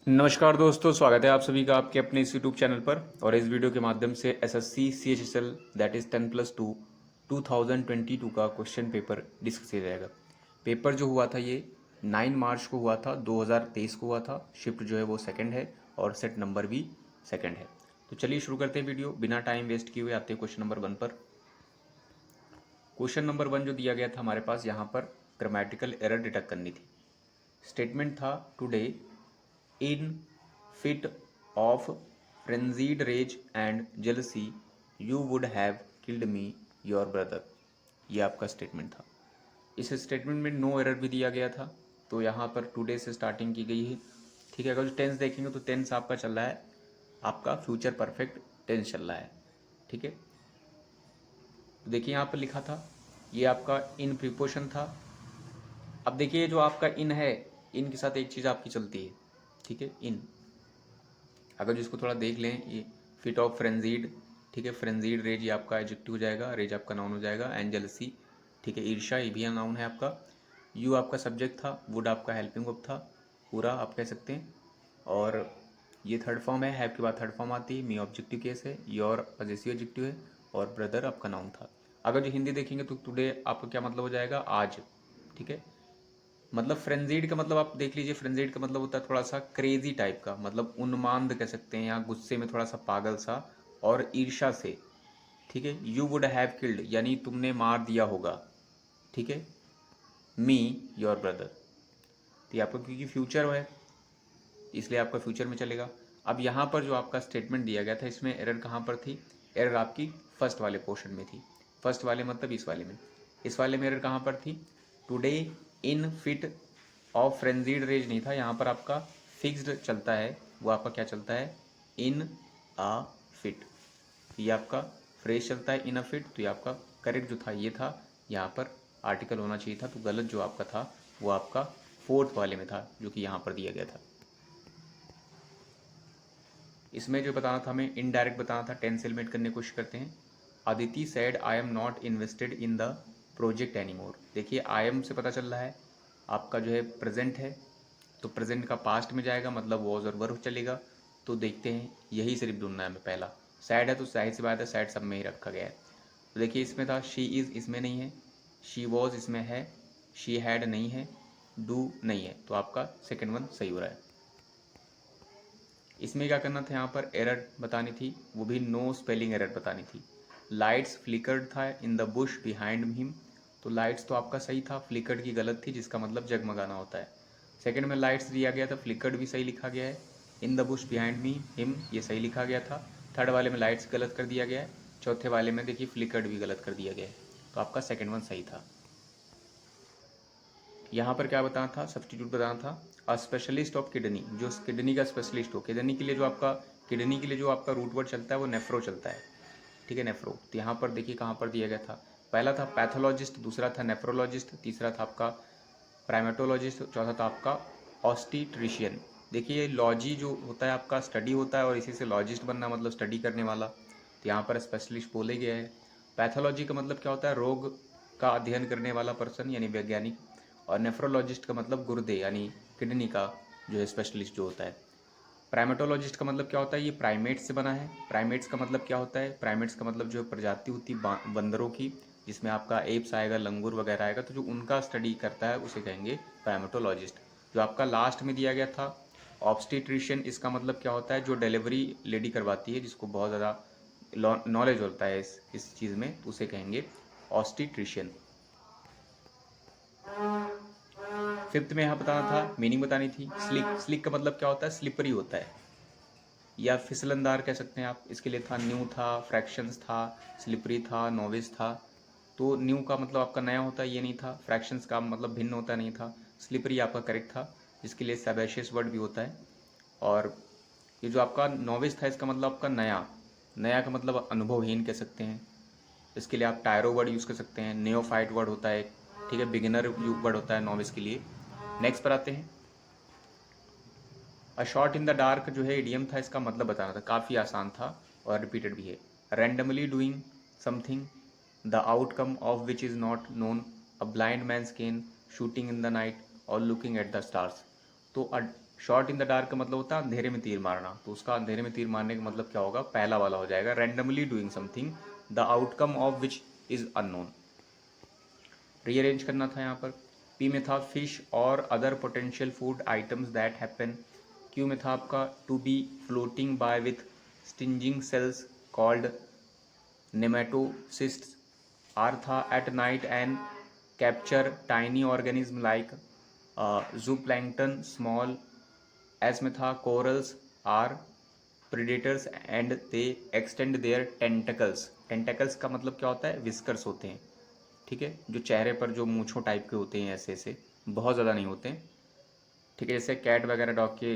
नमस्कार दोस्तों, स्वागत है आप सभी का आपके अपने इस यूट्यूब चैनल पर। और इस वीडियो के माध्यम से एसएससी सीएचएसएल दैट इज़ 10+2 2022 का क्वेश्चन पेपर डिस्कस किया जाएगा। पेपर जो हुआ था ये 9 मार्च को हुआ था, 2023 को हुआ था। शिफ्ट जो है वो सेकंड है और सेट नंबर भी सेकंड है। तो चलिए शुरू करते हैं वीडियो बिना टाइम वेस्ट किए हुए। आते हैं क्वेश्चन नंबर 1 पर। क्वेश्चन नंबर 1 जो दिया गया था हमारे पास, यहाँ पर ग्रामेटिकल एरर डिटेक्ट करनी थी। स्टेटमेंट था today in fit of frenzied rage and jealousy you would have killed me your brother। ये आपका स्टेटमेंट था। इस स्टेटमेंट में नो एरर भी दिया गया था। तो यहाँ पर टुडे से स्टार्टिंग की गई है। ठीक है, अगर जो टेंस देखेंगे तो टेंस आपका चल रहा है, आपका फ्यूचर परफेक्ट टेंस चल रहा है। ठीक है, तो देखिए यहाँ पर लिखा था ये आपका इन प्रीपोजिशन था। अब देखिए जो आपका इन है, इन के साथ एक चीज़ आपकी चलती है। ठीक है, इन अगर जिसको थोड़ा देख लें, ये फिट ऑफ फ्रेंजीड, ठीक है, फ्रेंजीड रेज ये आपका एडजेक्टिव हो जाएगा, रेज आपका नाउन हो जाएगा, एंड जेलसी, ठीक है, ईर्ष्या ये भी नाउन है आपका। यू आपका सब्जेक्ट था, वुड आपका हेल्पिंग वर्ब था, पूरा आप कह सकते हैं। और ये थर्ड फॉर्म है, हैव के बाद थर्ड फॉर्म आती है, मी ऑब्जेक्टिव केस है, योर पजेसिव एडजेक्टिव है, और ब्रदर आपका नाउन था। अगर जो हिंदी देखेंगे तो टुडे आपका क्या मतलब हो जाएगा, आज। ठीक है, मतलब फ्रेंजीड का मतलब आप देख लीजिए, फ्रेंजीड का मतलब होता है थोड़ा सा क्रेजी टाइप का, मतलब उन्माद कह सकते हैं, या गुस्से में थोड़ा सा पागल सा, और ईर्ष्या से। ठीक है, यू वुड हैव किल्ड यानी तुमने मार दिया होगा। ठीक है, मी योर ब्रदर, तो ये आपका क्योंकि फ्यूचर है इसलिए आपका फ्यूचर में चलेगा। अब यहाँ पर जो आपका स्टेटमेंट दिया गया था, इसमें एरर कहाँ पर थी, एरर आपकी फर्स्ट वाले पोर्शन में थी। फर्स्ट वाले मतलब इस वाले में, इस वाले में एरर कहाँ पर थी, today in fit of frenzied rage नहीं था, यहाँ पर आपका फिक्स्ड चलता है, वो आपका क्या चलता है, इन आ फिट। ये आपका फ्रेज चलता है इन अ फिट, तो ये आपका करेक्ट जो था ये था, यहाँ पर आर्टिकल होना चाहिए था, तो गलत जो आपका था वो आपका फोर्थ वाले में था, जो कि यहाँ पर दिया गया था। इसमें जो बताना था हमें, इनडायरेक्ट बताना था, टेंस एलिमेंट करने की कोशिश करते हैं। Aditi said I am not invested in the project anymore. देखिए आई एम से पता चल रहा है आपका जो है प्रेजेंट है, तो प्रेजेंट का पास्ट में जाएगा, मतलब वॉज और वर्ब चलेगा। तो देखते हैं, यही सिर्फ ढूंढना है हमें पहला। सैड है तो जाहिर सी बात है सैड सब में ही रखा गया है। तो देखिए इसमें था शी इज़, इसमें नहीं है, शी वॉज इसमें है, शी हैड नहीं है, डू नहीं है, तो आपका सेकेंड वन सही हो रहा है। इसमें क्या करना था, यहाँ पर एरर बतानी थी, वो भी नो स्पेलिंग एरर बतानी थी। लाइट्स फ्लिकर्ड था in the Bush behind him, तो लाइट्स तो आपका सही था, फ्लिकर्ड की गलत थी, जिसका मतलब जगमगाना होता है। सेकंड में लाइट्स दिया गया था, फ्लिकर्ड भी सही लिखा गया है, in the Bush behind me him ये सही लिखा गया था। थर्ड वाले में लाइट्स गलत कर दिया गया है, चौथे वाले में देखिए फ्लिकर्ड भी गलत कर दिया गया है, तो आपका सेकेंड वन सही था। यहाँ पर क्या बताना था, सब्सटीट्यूट बताना था, अ स्पेशलिस्ट ऑफ किडनी, जो किडनी का स्पेशलिस्ट हो। किडनी के लिए जो आपका, किडनी के लिए जो आपका रूट वर्ड चलता है वो नेफ्रो चलता है। ठीक है, नेफ्रो। तो यहाँ पर देखिए कहाँ पर दिया गया था, पहला था पैथोलॉजिस्ट, दूसरा था नेफ्रोलॉजिस्ट, तीसरा था आपका प्राइमेटोलॉजिस्ट, चौथा था आपका ऑस्टिट्रिशियन। देखिए लॉजी जो होता है आपका स्टडी होता है, और इसी से लॉजिस्ट बनना मतलब स्टडी करने वाला, तो यहाँ पर स्पेशलिस्ट बोले गया है। पैथोलॉजी का मतलब क्या होता है, रोग का अध्ययन करने वाला पर्सन यानी वैज्ञानिक। और नेफ्रोलॉजिस्ट का मतलब गुर्दे यानी किडनी का जो है स्पेशलिस्ट जो होता है। प्राइमेटोलॉजिस्ट का मतलब क्या होता है, ये प्राइमेट्स से बना है। प्राइमेट्स का मतलब क्या होता है, प्राइमेट्स का मतलब जो प्रजाति होती है बंदरों की, जिसमें आपका एप्स आएगा, लंगूर वगैरह आएगा, तो जो उनका स्टडी करता है उसे कहेंगे प्राइमेटोलॉजिस्ट। जो आपका लास्ट में दिया गया था ऑब्स्टिट्रिशियन, इसका मतलब क्या होता है, जो डिलीवरी लेडी करवाती है, जिसको बहुत ज़्यादा नॉलेज होता है इस चीज़ में, तो उसे कहेंगे ऑब्स्टिट्रिशियन। फिफ्थ में यहाँ बताना था, मीनिंग बतानी थी। स्लिक, स्लिक का मतलब क्या होता है, स्लिपरी होता है या फिसलनदार कह सकते हैं आप। इसके लिए था न्यू था, फ्रैक्शंस था, स्लिपरी था, नोविस था। तो न्यू का मतलब आपका नया होता है, ये नहीं था। फ्रैक्शंस का मतलब भिन्न होता नहीं था। स्लिपरी आपका करेक्ट था, जिसके लिए सेबेशियस वर्ड भी होता है। और ये जो आपका नोविस था, इसका मतलब आपका नया, नया का मतलब अनुभवहीन कह सकते हैं। इसके लिए आप टायरो वर्ड यूज़ कर सकते हैं, नेओफाइट वर्ड होता है। ठीक है, बिगिनर वर्ड होता है नोविस के लिए। नेक्स्ट पर आते हैं, a shot in the dark जो है इडियम था, इसका मतलब बताना था, काफ़ी आसान था और रिपीटेड भी है। Randomly doing something the outcome of which is not known, a blind man can shooting in the night और लुकिंग एट द स्टार्स। तो शॉट इन द डार्क का मतलब होता है अंधेरे में तीर मारना, तो उसका अंधेरे में तीर मारने का मतलब क्या होगा, पहला वाला हो जाएगा। Randomly doing something the outcome of which is unknown, rearrange करना था यहाँ पर। पी में था फिश और other potential food items that happen. Q में था आपका to be floating by with stinging cells called nematocysts. R था at night and capture tiny organism like zooplankton small. S में था corals are predators and they extend their tentacles. Tentacles का मतलब क्या होता है, विस्कर्स होते हैं, ठीक है, जो चेहरे पर जो मूंछों टाइप के होते हैं, ऐसे ऐसे, बहुत ज़्यादा नहीं होते हैं, ठीक है, जैसे कैट वगैरह डॉग के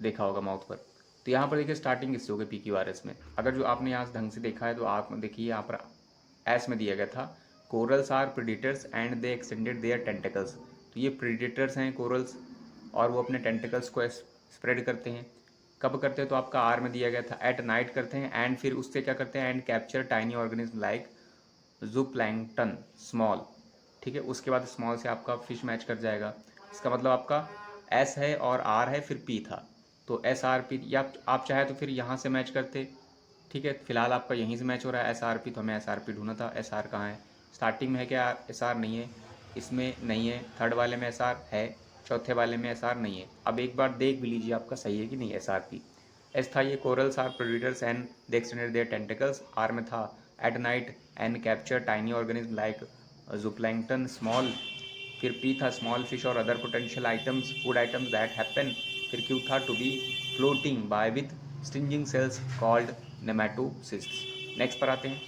देखा होगा माउथ पर। तो यहाँ पर देखिए स्टार्टिंग किससे होगी, पी क्यू आर एस में। अगर जो आपने यहाँ ढंग से देखा है तो आप देखिए यहाँ पर एस में दिया गया था corals are predators and they extended their tentacles. तो ये प्रीडेटर्स हैं कोरल्स, और वो अपने टेंटिकल्स को स्प्रेड करते हैं। कब करते हैं, तो आपका आर में दिया गया था एट नाइट करते हैं, एंड फिर उससे क्या करते हैं, and capture tiny organism like zooplankton small, ठीक है। उसके बाद स्मॉल से आपका फिश मैच कर जाएगा। इसका मतलब आपका एस है और आर है, फिर पी था, तो एस आर पी, या आप चाहे तो फिर यहाँ से मैच करते, ठीक है। फिलहाल आपका यहीं से मैच हो रहा है एस आर पी, तो हमें एस आर पी ढूंढना था। एस आर कहाँ है, स्टार्टिंग में है क्या, एस आर नहीं है, इसमें नहीं है, थर्ड वाले में एस आर है, चौथे वाले में एस आर नहीं है। अब एक बार देख भी लीजिए आपका सही है कि नहीं, एस आर पी। एस था ये corals are predators and they extended their tentacles. R में था at night and capture tiny organism like zooplankton small. फिर पी था स्मॉल फिश और other potential items food items that happen. फिर Q था to be floating by with stinging cells called nematocysts. Next पर आते हैं,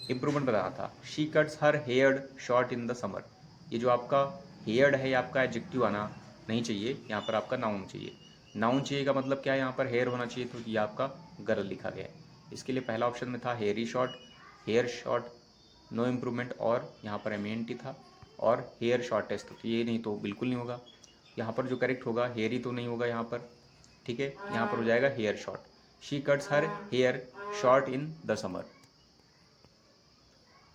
इंप्रूवमेंट बताना था। She cuts her haired short in the summer. ये जो आपका हेयर्ड है, ये आपका एडजेक्टिव आना नहीं चाहिए, यहाँ पर आपका नाउन चाहिए। नाउन चाहिए का मतलब क्या है, यहाँ पर हेयर होना चाहिए, तो ये आपका गर्ल लिखा गया है। इसके लिए पहला ऑप्शन में था hairy short, hair short, no improvement, और यहाँ पर एम था, और हेयर शॉर्टेस्ट, तो ये नहीं, तो बिल्कुल नहीं होगा। यहाँ पर जो करेक्ट होगा, हेयरी तो नहीं होगा यहाँ पर, ठीक है, यहाँ पर हो जाएगा hair short. She cuts her hair short in the summer.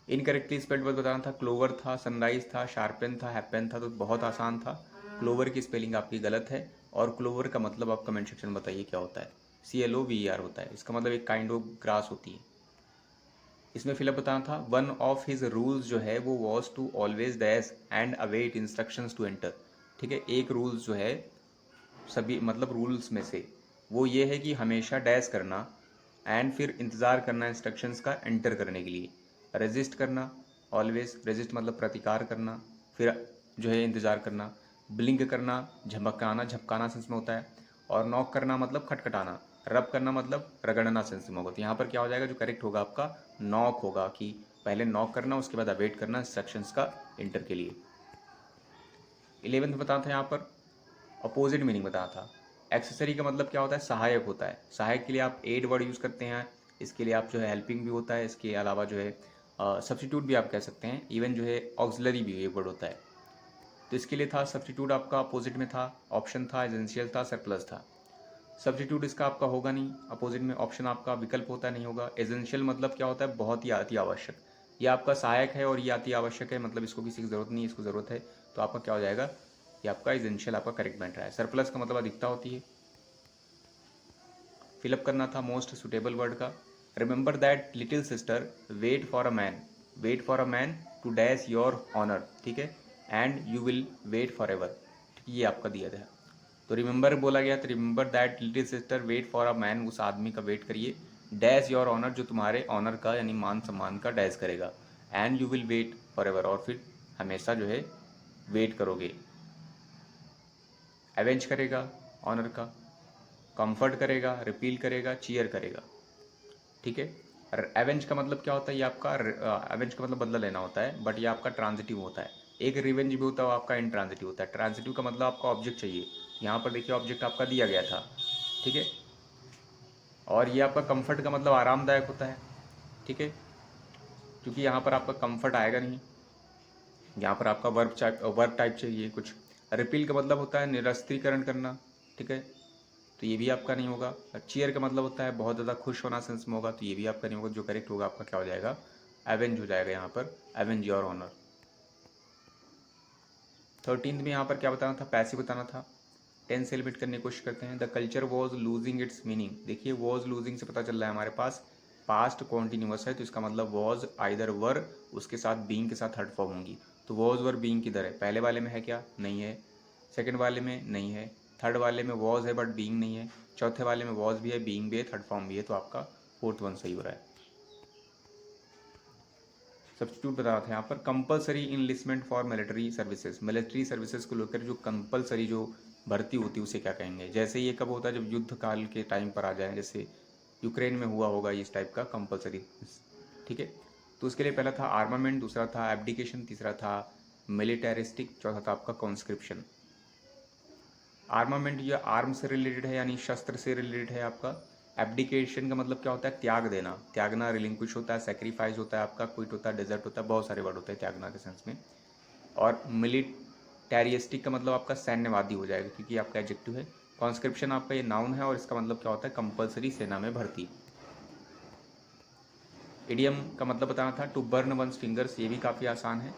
Incorrectly spelled word बताना था। क्लोवर था, सनराइज था, शार्पेन था, हैपन था, तो बहुत आसान था। क्लोवर की स्पेलिंग आपकी गलत है, और क्लोवर का मतलब आप कमेंट सेक्शन में बताइए क्या होता है। CLOVER होता है, इसका मतलब एक काइंड ऑफ ग्रास होती है। इसमें फिलअप बताना था। वन ऑफ हिज रूल्स जो है वो was to always dash and await instructions to enter, ठीक है। एक रूल्स जो है सभी, मतलब रूल्स में से, वो ये है कि हमेशा डैश करना एंड फिर इंतज़ार करना इंस्ट्रक्शंस का एंटर करने के लिए। रेजिस्ट करना, ऑलवेज रेजिस्ट मतलब प्रतिकार करना, फिर जो है इंतज़ार करना। ब्लिंक करना, झपकाना, झपकाना सेंस में होता है। और नॉक करना मतलब खटखटाना। रब करना मतलब रगड़ना सेंस में होगा। तो यहाँ पर क्या हो जाएगा, जो करेक्ट होगा आपका नॉक होगा, कि पहले नॉक करना, उसके बाद अवेट करना इंस्ट्रक्शंस का एंटर के लिए। 11th बताना था यहाँ पर अपोजिट मीनिंग बताना था। एक्सेसरी का मतलब क्या होता है, सहायक होता है। सहायक के लिए आप एड वर्ड यूज़ करते हैं, इसके लिए आप जो है हेल्पिंग भी होता है, इसके अलावा जो है सब्स्टिट्यूट भी आप कह सकते हैं, इवन जो है ऑक्सिलरी भी एक वर्ड होता है। तो इसके लिए था सब्स्टिट्यूट, आपका अपोजिट में था, ऑप्शन था, एजेंशियल था, सरप्लस था। सब्स्टिट्यूट इसका आपका होगा नहीं, अपोजिट में ऑप्शन आपका विकल्प होता नहीं होगा। एजेंशियल मतलब क्या होता है, बहुत ही अति आवश्यक। ये आपका सहायक है और ये अति आवश्यक है, मतलब इसको किसी की ज़रूरत नहीं है, इसको ज़रूरत है, तो आपका क्या हो जाएगा, ये आपका एजेंशियल आपका करेक्ट बन रहा है। सरप्लस का मतलब अधिकता होती है। फिलअप करना था मोस्ट सुटेबल वर्ड का। Remember that little sister, wait for a man, wait for a man to dash your honour, ठीक है, and you will wait for ever, ये आपका दिया था। तो रिमेंबर बोला गया, तो remember that little sister, wait for a man, उस आदमी का वेट करिए, डैश योर ऑनर, जो तुम्हारे ऑनर का यानी मान सम्मान का डैश करेगा, and you will wait for ever, और फिर हमेशा जो है वेट करोगे। एवेंज करेगा ऑनर का, कंफर्ट करेगा, रिपील करेगा, चीयर करेगा, ठीक है। एवेंज का मतलब क्या होता है, ये आपका एवेंज का मतलब बदला लेना होता है, बट ये आपका ट्रांजिटिव होता है। एक रिवेंज भी होता है, वो आपका इंट्रांजिटिव होता है। ट्रांजिटिव का मतलब आपका ऑब्जेक्ट चाहिए, यहाँ पर देखिए ऑब्जेक्ट आपका दिया गया था, ठीक है। और ये आपका कंफर्ट का मतलब आरामदायक होता है, ठीक है, क्योंकि यहाँ पर आपका कंफर्ट आएगा नहीं, यहाँ पर आपका वर्ब टाइप चाहिए कुछ। रिपील का मतलब होता है निरस्त्रीकरण करना, ठीक है, तो ये भी आपका नहीं होगा। चीयर का मतलब होता है बहुत ज़्यादा खुश होना सेंस में होगा, तो ये भी आपका नहीं होगा। जो करेक्ट होगा आपका क्या हो जाएगा, एवेंज हो जाएगा यहाँ पर, एवेंज योर ऑनर। 13th में यहाँ पर क्या बताना था, पैसिव बताना था। टेंस से एलिमिनेट करने की कोशिश करते हैं। The culture was losing its meaning, देखिए वॉज लूजिंग से पता चल रहा है हमारे पास पास्ट कॉन्टिन्यूअस है, तो इसका मतलब वॉज आइदर वर उसके साथ बीइंग के साथ थर्ड फॉर्म होंगी। तो वॉज वर बीइंग किधर है, पहले वाले में है क्या, नहीं है, सेकंड वाले में नहीं है, थर्ड वाले में वॉज है बट बीइंग नहीं है, चौथे वाले में वॉज भी है, बीइंग भी है, थर्ड फॉर्म भी है, तो आपका फोर्थ वन सही हो रहा है। सब्स्टिट्यूट बता रहा था यहाँ पर compulsory enlistment for military services, military services को लेकर जो कंपलसरी जो भर्ती होती है उसे क्या कहेंगे। जैसे ये कब होता है, जब युद्ध काल के टाइम पर आ जाए, जैसे यूक्रेन में हुआ होगा इस टाइप का कंपलसरी, ठीक है। तो उसके लिए पहला था आर्मामेंट, दूसरा था एब्डिकेशन, तीसरा था मिलिटरिस्टिक, चौथा था आपका कॉन्स्क्रिप्शन। आर्मामेंट या आर्म से रिलेटेड है, यानी शस्त्र से रिलेटेड है आपका। एब्डिकेशन का मतलब क्या होता है, त्याग देना, त्यागना, रिलिंक्विश होता है, सेक्रीफाइस होता है आपका, क्विट होता है, डेजर्ट होता है, बहुत सारे वर्ड होते हैं त्यागना के सेंस में। और मिलिटेरिस्टिक का मतलब आपका सैन्यवादी हो जाएगा, क्योंकि आपका एडजेक्टिव है। कॉन्स्क्रिप्शन आपका ये नाउन है और इसका मतलब क्या होता है, कंपलसरी सेना में भर्ती। इडियम का मतलब बताना था टू बर्न वंस फिंगर्स, ये भी काफ़ी आसान है,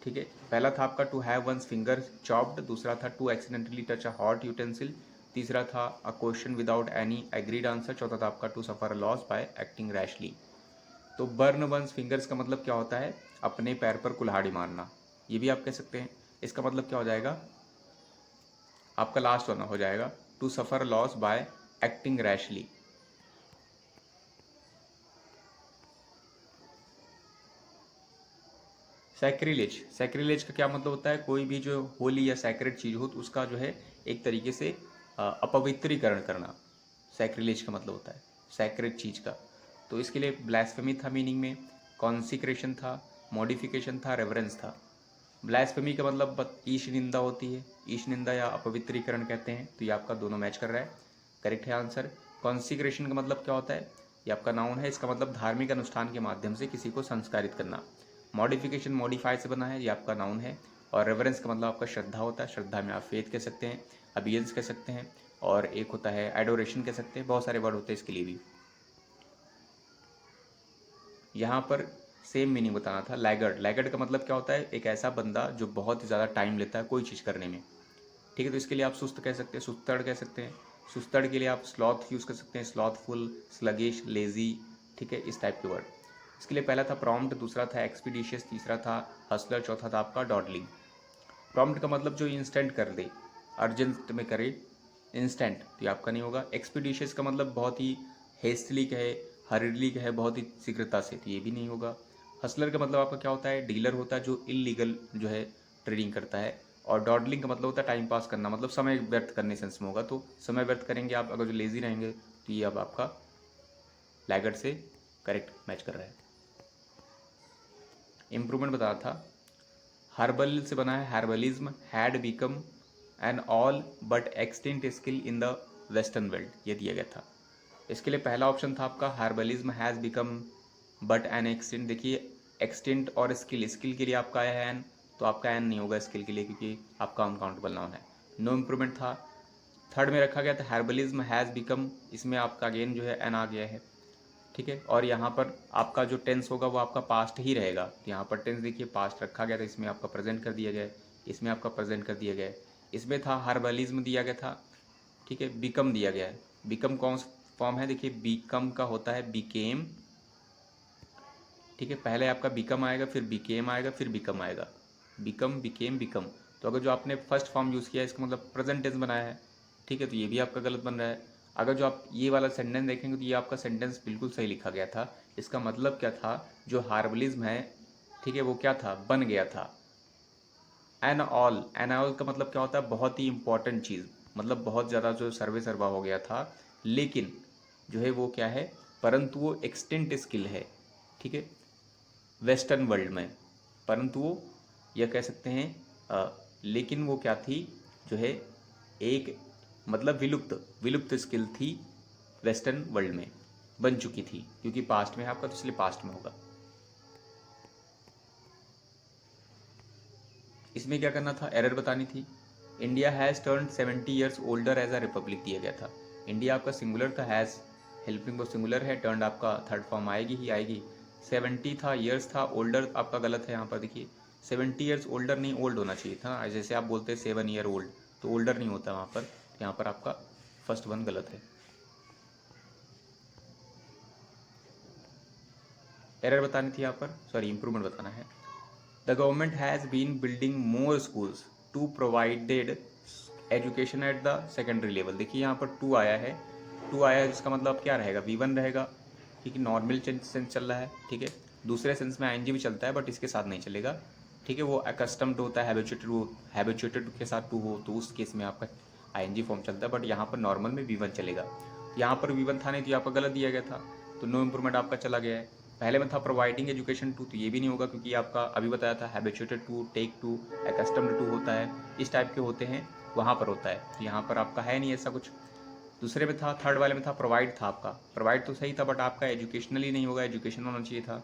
ठीक है। पहला था आपका to have one's finger chopped, दूसरा था to accidentally touch a hot utensil, तीसरा था a question without any agreed answer, चौथा था आपका to suffer a loss by acting rashly. तो बर्न वंस फिंगर्स का मतलब क्या होता है, अपने पैर पर कुल्हाड़ी मारना, ये भी आप कह सकते हैं। इसका मतलब क्या हो जाएगा, आपका लास्ट वाला हो जाएगा to suffer loss by acting rashly. Sacrilege, sacrilege का क्या मतलब होता है, कोई भी जो होली या सैक्रेड चीज़ हो तो उसका जो है एक तरीके से अपवित्रीकरण करना, सैक्रिलेज का मतलब होता है सैक्रेड चीज़ का। तो इसके लिए ब्लास्फेमी था मीनिंग में, कॉन्सिक्रेशन था, मॉडिफिकेशन था, रेवरेंस था। ब्लास्फेमी का मतलब ईश निंदा होती है, ईश निंदा या अपवित्रीकरण कहते हैं, तो ये आपका दोनों मैच कर रहा है, करेक्ट है आंसर। कॉन्सिक्रेशन का मतलब क्या होता है, ये आपका नाउन है, इसका मतलब धार्मिक अनुष्ठान के माध्यम से किसी को संस्कारित करना। मॉडिफिकेशन मॉडिफाई से बना है, ये आपका नाउन है। और रेवरेंस का मतलब आपका श्रद्धा होता है, श्रद्धा में आप फेथ कह सकते हैं, अबियंस कह सकते हैं, और एक होता है एडोरेशन कह सकते हैं, बहुत सारे वर्ड होते हैं इसके लिए भी। यहाँ पर सेम मीनिंग बताना था। लैगर्ड, लैगर्ड का मतलब क्या होता है, एक ऐसा बंदा जो बहुत ही ज़्यादा टाइम लेता है कोई चीज़ करने में, ठीक है। तो इसके लिए आप सुस्त कह सकते हैं, सुस्तड़ कह सकते हैं। सुस्तड़ के लिए आप स्लॉथ यूज़ कर सकते हैं, स्लॉथफुल, स्लगिश, लेजी, ठीक है, इस टाइप के वर्ड। इसके लिए पहला था प्रॉम्प्ट, दूसरा था एक्सपीडिशियस, तीसरा था हसलर, चौथा था आपका डॉडलिंग। प्रॉम्प्ट का मतलब जो इंस्टेंट कर दे, अर्जेंट में करे, इंस्टेंट, तो ये आपका नहीं होगा। एक्सपीडिशियस का मतलब बहुत ही हेस्टली कहे, हरिडली कहे, बहुत ही शीघ्रता से, तो ये भी नहीं होगा। हसलर का मतलब आपका क्या होता है, डीलर होता है जो इलीगल जो है ट्रेडिंग करता है। और डॉडलिंग का मतलब होता है टाइम पास करना, मतलब समय व्यर्थ करने सेंस में होगा, तो समय व्यर्थ करेंगे आप अगर जो लेजी रहेंगे तो ये अब आपका लैगर्ड से करेक्ट मैच कर रहा है। इम्प्रूवमेंट बता रहा था, हर्बल से बना है, herbalism had become an all but extinct skill in the western world, ये दिया गया था। इसके लिए पहला ऑप्शन था आपका herbalism has become but N extinct, देखिए एक्सटिंक्ट और स्किल, स्किल के लिए आपका आया है एन, तो आपका एन नहीं होगा स्किल के लिए, क्योंकि आपका अनकाउंटेबल नाउन है। नो इम्प्रूवमेंट था। थर्ड में रखा गया था हर्बलिज्म हैज़ बिकम, इसमें आपका अगेन जो है एन आ गया है, ठीक है। और यहाँ पर आपका जो टेंस होगा वो आपका पास्ट ही रहेगा, तो यहाँ पर टेंस देखिए पास्ट रखा गया था, इसमें आपका प्रेजेंट कर दिया गया है, इसमें आपका प्रेजेंट कर दिया गया है। इसमें था हर्बलिज्म दिया गया था, ठीक है, बिकम दिया गया है। बिकम कौन सा फॉर्म है, देखिए बिकम का होता है बिकेम, ठीक है, पहले आपका बिकम आएगा, फिर बिकेम आएगा, फिर बिकम आएगा, बिकम बिकेम बिकम। तो अगर जो आपने फर्स्ट फॉर्म यूज़ किया है इसका मतलब प्रेजेंट टेंस बनाया है, ठीक है, तो ये भी आपका गलत बन रहा है। अगर जो आप ये वाला सेंटेंस देखेंगे तो ये आपका सेंटेंस बिल्कुल सही लिखा गया था। इसका मतलब क्या था, जो हार्बलिज्म है, ठीक है, वो क्या था, बन गया था। एन ऑल, एन ऑल का मतलब क्या होता है, बहुत ही इंपॉर्टेंट चीज़, मतलब बहुत ज़्यादा जो सर्वे सर्वा हो गया था, लेकिन जो है वो क्या है, परंतु वो एक्सटेंट स्किल है, ठीक है, वेस्टर्न वर्ल्ड में, परंतु वो यह कह सकते हैं लेकिन वो क्या थी, जो है एक मतलब विलुप्त विलुप्त स्किल थी, वेस्टर्न वर्ल्ड में बन चुकी थी, क्योंकि पास्ट में है आपका, तो इसलिए पास्ट में होगा। इसमें क्या करना था, एरर बतानी थी। India has turn 70 years older as a republic दिया गया था। इंडिया आपका सिंगुलर था, हैज़ हेल्पिंग को सिंगुलर है, टर्न आपका थर्ड फॉर्म आएगी ही आएगी। 70 था, ईयर्स था, ओल्डर आपका गलत है यहाँ पर, देखिए 70 ईयर्स ओल्डर नहीं, ओल्ड होना चाहिए था ना, जैसे आप बोलते हैं 7 ईयर ओल्ड, तो ओल्डर नहीं होता वहाँ पर, यहाँ पर आपका फर्स्ट वन गलत है। एरर बतानी थी यहाँ पर, सॉरी इम्प्रूवमेंट बताना है। The government has been building more schools to provided education at the secondary level. देखिए यहाँ पर टू आया है, टू आया है जिसका मतलब क्या रहेगा, V1 रहेगा, क्योंकि नॉर्मल सेंस चल रहा है, ठीक है। दूसरे सेंस में ING भी चलता है बट इसके साथ नहीं चलेगा, ठीक है। वो अकस्टम्ड होता है, हैबिचुएटेड के साथ टू हो तो उस केस में आपका ING फॉर्म चलता है, बट यहाँ पर नॉर्मल में V1 चलेगा। यहाँ पर V1 था नहीं तो यहाँ पर गलत दिया गया था, तो नो इम्प्रूवमेंट आपका चला गया है। पहले में था प्रोवाइडिंग एजुकेशन टू, तो ये भी नहीं होगा क्योंकि आपका अभी बताया था habituated to, take to, accustomed to होता है, इस टाइप के होते हैं, वहाँ पर होता है। तो यहाँ पर आपका है नहीं ऐसा कुछ। दूसरे में था, थर्ड वाले में था प्रोवाइड था आपका, प्रोवाइड तो सही था बट आपका एजुकेशनली नहीं होगा, एजुकेशन होना चाहिए था।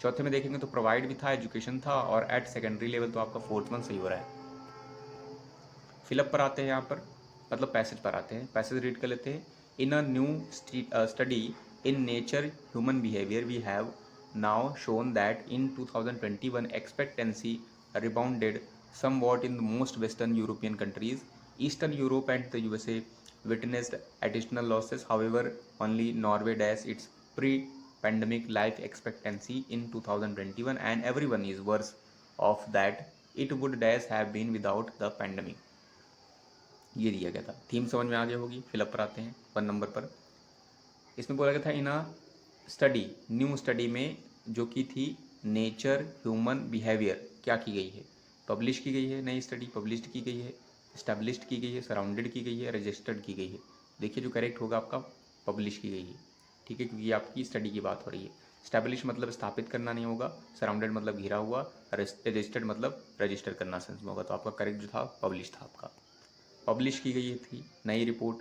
चौथे में देखेंगे तो प्रोवाइड भी था, एजुकेशन था, और एट सेकेंडरी लेवल, तो आपका फोर्थ वन सही हो रहा है। फिलअप पर आते हैं, यहाँ पर मतलब पैसेज पर आते हैं, पैसेज रीड कर लेते हैं। In a new study in nature human behaviour we have now shown that in 2021 expectancy rebounded somewhat in the most Western European countries. Eastern Europe and the USA witnessed additional losses. However, only Norway dash its pre-pandemic life expectancy in 2021, and everyone is worse off that it would dash have been without the pandemic. ये दिया गया था। Theme समझ में आ गई होगी। Fill up पर आते हैं 1 नंबर पर। इसमें बोला गया था इन अ स्टडी, न्यू स्टडी में जो की थी नेचर ह्यूमन बिहेवियर, क्या की गई है, पब्लिश की गई है, नई स्टडी पब्लिश्ड की गई है, इस्टेब्लिश्ड की गई है, सराउंडेड की गई है, रजिस्टर्ड की गई है। देखिए जो करेक्ट होगा आपका पब्लिश की गई है, ठीक है, क्योंकि आपकी स्टडी की बात हो रही है। इस्टेब्लिश मतलब स्थापित करना नहीं होगा, सराउंडेड मतलब घिरा हुआ, रजिस्टर्ड मतलब रजिस्टर करना सेंस में होगा। तो आपका करेक्ट जो था पब्लिश था आपका। पब्लिश की गई थी नई report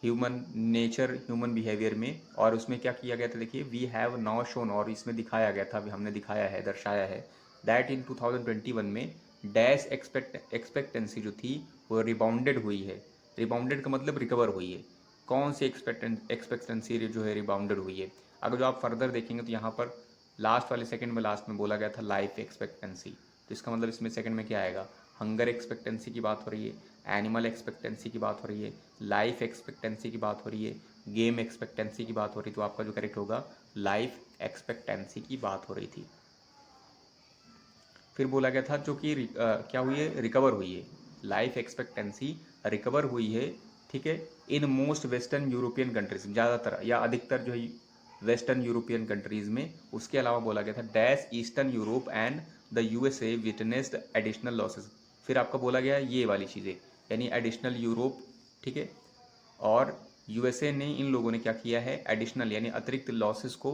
human nature human behaviour में, और उसमें क्या किया गया था, देखिए वी हैव नाउ शोन, और इसमें दिखाया गया था, अभी हमने दिखाया है, दर्शाया है, दैट इन 2021 में डैश एक्सपेक्टेंसी जो थी वो रिबाउंडेड हुई है। रिबाउंडेड का मतलब रिकवर हुई है। कौन सी एक्सपेक्टेंसी जो है रिबाउंडेड हुई है। अगर जो आप फर्दर देखेंगे तो यहाँ पर लास्ट वाले सेकंड में लास्ट में बोला गया था लाइफ एक्सपेक्टेंसी, तो इसका मतलब इसमें सेकंड में क्या आएगा, हंगर एक्सपेक्टेंसी की बात हो रही है, एनिमल एक्सपेक्टेंसी की बात हो रही है, लाइफ एक्सपेक्टेंसी की बात हो रही है, गेम एक्सपेक्टेंसी की बात हो रही है। तो आपका जो करेक्ट होगा लाइफ एक्सपेक्टेंसी की बात हो रही थी। फिर बोला गया था जो कि क्या हुई है, रिकवर हुई है, लाइफ एक्सपेक्टेंसी रिकवर हुई है, ठीक है, in most western European countries, ज़्यादातर या अधिकतर जो है वेस्टर्न यूरोपियन कंट्रीज में। उसके अलावा बोला गया था dash eastern Europe and the USA witnessed additional losses. फिर आपका बोला गया ये वाली चीज़ें, यानी एडिशनल यूरोप, ठीक है, और USA ने, इन लोगों ने क्या किया है, एडिशनल यानी अतिरिक्त लॉसेस को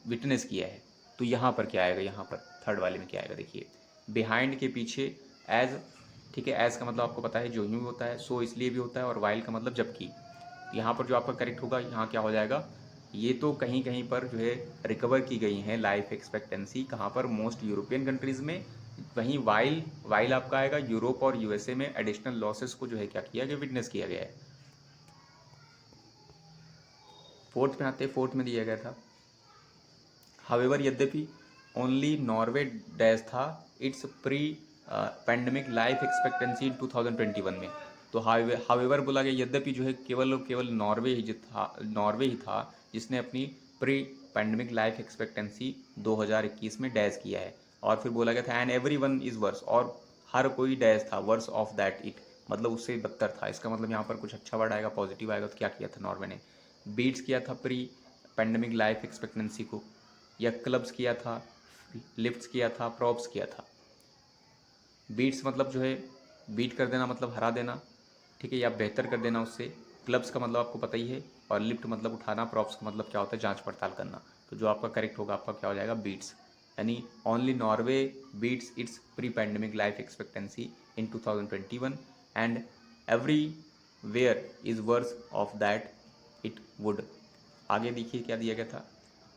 विटनेस किया है। तो यहाँ पर क्या आएगा, यहाँ पर थर्ड वाले में क्या आएगा, देखिए बिहाइंड के पीछे एज, ठीक है, एज का मतलब आपको पता है जो यूँ होता है, सो इसलिए भी होता है, और वाइल का मतलब जबकि। यहाँ पर जो आपका करेक्ट होगा, यहाँ क्या हो जाएगा, ये तो कहीं कहीं पर जो है रिकवर की गई हैं लाइफ एक्सपेक्टेंसी, कहाँ पर, मोस्ट यूरोपियन कंट्रीज़ में। वहीं वाइल, वाइल आपका आएगा यूरोप और USA में एडिशनल लॉसेस को जो है क्या किया गया, विटनेस किया गया है। फोर्थ में आते हैं, फोर्थ में दिया गया था हावेवर, यद्यपि ओनली नॉर्वे डैश था its pre pandemic life expectancy in 2021 में। तो हावेवर बोला गया यद्यपि जो है केवल और केवल नॉर्वे ही था जिसने अपनी प्री पैंडमिक लाइफ एक्सपेक्टेंसी 2021 में डैश किया है। और फिर बोला गया था and every one is verse, और हर कोई डैश था वर्स ऑफ दैट इट, मतलब उससे बदतर था। इसका मतलब यहाँ पर कुछ अच्छा वर्ड आएगा, पॉजिटिव आएगा। तो क्या किया था नॉर्वे ने, बीट्स किया था प्री पैंडमिक लाइफ एक्सपेक्टेंसी को, या क्लब्स किया था, लिफ्ट्स किया था, प्रॉप्स किया था। बीट्स मतलब जो है बीट कर देना, मतलब हरा देना, ठीक है, या बेहतर कर देना उससे। क्लब्स का मतलब आपको पता ही है, और लिफ्ट मतलब उठाना, प्रॉप्स का मतलब क्या होता है, जांच पड़ताल करना। तो जो आपका करेक्ट होगा आपका क्या हो जाएगा, बीट्स, यानी only Norway beats its pre pandemic life expectancy in 2021 and everywhere is worse of that it would. आगे देखिए क्या दिया गया था,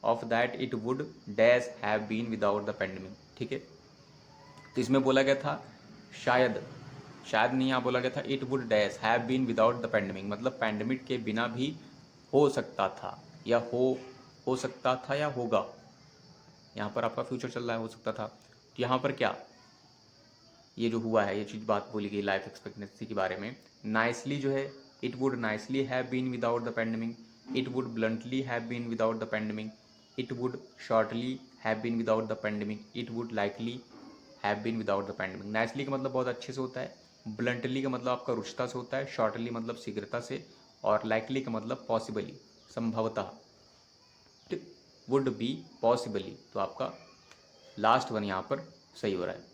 of that it would dash have been without the pandemic, ठीक है। तो इसमें बोला गया था शायद, शायद नहीं, यहाँ बोला गया था it would dash have been without the pandemic, मतलब पैंडमिक के बिना भी हो सकता था, या हो सकता था या होगा। यहाँ पर आपका फ्यूचर चल रहा है, हो सकता था। तो यहाँ पर क्या, ये जो हुआ है, ये चीज़ बात बोली गई लाइफ एक्सपेक्टेंसी के बारे में, नाइसली जो है it would nicely have been without the pandemic, it would bluntly have been without the pandemic, it would shortly have been without the pandemic, it would likely have been without the pandemic. Nicely का मतलब बहुत अच्छे से होता है, bluntly का मतलब आपका रुचता से होता है, शॉर्टली मतलब शीघ्रता से, और लाइकली का मतलब पॉसिबली, संभवतः। वुड बी पॉसिबली, तो आपका लास्ट वन यहाँ पर सही हो रहा है।